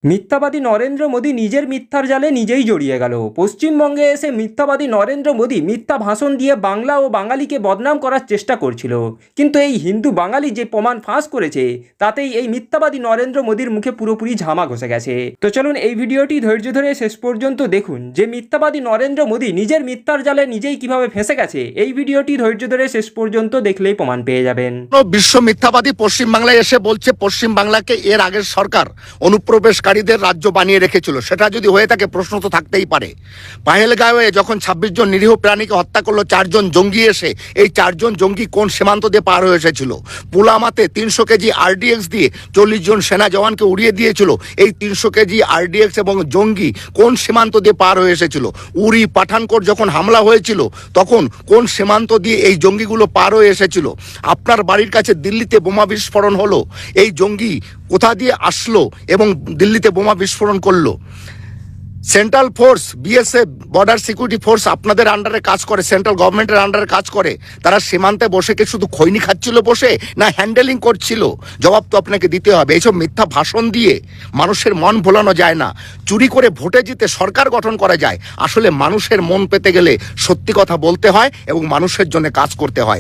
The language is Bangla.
মিথ্যাবাদী নরেন্দ্র মোদী নিজের মিথ্যার জালে নিজেই জড়িয়ে গেল। পশ্চিমবঙ্গে এসে মিথ্যাবাদী নরেন্দ্র মোদী মিথ্যা ভাষণ দিয়ে বাংলা ও বাঙালিকে বদনাম করার চেষ্টা করছিল, কিন্তু এই হিন্দু বাঙালি যে প্রমাণ ফাঁস করেছে তাতেই এই মিথ্যাবাদী নরেন্দ্র মোদীর মুখে পুরোপুরি ঝামা ঘষে গেছে। তো চলুন এই ভিডিওটি ধৈর্য ধরে শেষ পর্যন্ত দেখুন যে মিথ্যাবাদী নরেন্দ্র মোদী নিজের মিথ্যার জালে নিজেই কিভাবে ফেঁসে গেছে। এই ভিডিওটি ধৈর্য ধরে শেষ পর্যন্ত দেখলেই প্রমাণ পেয়ে যাবেন। বিশ্ব মিথ্যাবাদী পশ্চিমবাংলায় এসে বলছে পশ্চিমবাংলাকে এর আগের সরকার অনুপ্রবেশকারীদের রাজ্য বানিয়ে রেখেছিল। সেটা যদি হয়ে থাকে প্রশ্ন তো থাকতেই পারে। পাহেলগাঁওয়ে যখন 26 জন নিরীহ প্রাণীকে হত্যা করলো 4 জন জঙ্গি এসে, এই 4 জন জঙ্গি কোন সীমান্ত দিয়ে পার হয়ে এসেছিল? পুলামাতে 300 কেজি RDX দিয়ে 40 জন সেনা জওয়ানকে উড়িয়ে দিয়েছিল। এই 300 কেজি RDX এবং জঙ্গি কোন সীমান্ত দিয়ে পার হয়ে এসেছিল? উরি পাঠানকোট যখন হামলা হয়েছিল তখন কোন সীমান্ত দিয়ে এই জঙ্গিগুলো পার হয়ে এসেছিল? আপনার বাড়ির কাছে দিল্লিতে বোমা বিস্ফোরণ হলো, এই জঙ্গি কোথা দিয়ে আসলো এবং দিল্লিতে বোমা বিস্ফোরণ করলো? Central force, BSF, border security force আপনাদের আন্ডারে কাজ করে, সেন্ট্রাল গভর্নমেন্টের আন্ডারে কাজ করে। তারা সীমান্তে বসে কি শুধু খৈনি খাচ্ছিল বসে, না হ্যান্ডেলিং করছিল? জবাব তো আপনাকে দিতে হবে। এইসব মিথ্যা ভাষণ দিয়ে মানুষের মন ভোলানো যায় না। চুরি করে ভোটে জিতে সরকার গঠন করা যায়, আসলে মানুষের মন পেতে গেলে সত্যি কথা বলতে হয় এবং মানুষের জন্য কাজ করতে হয়।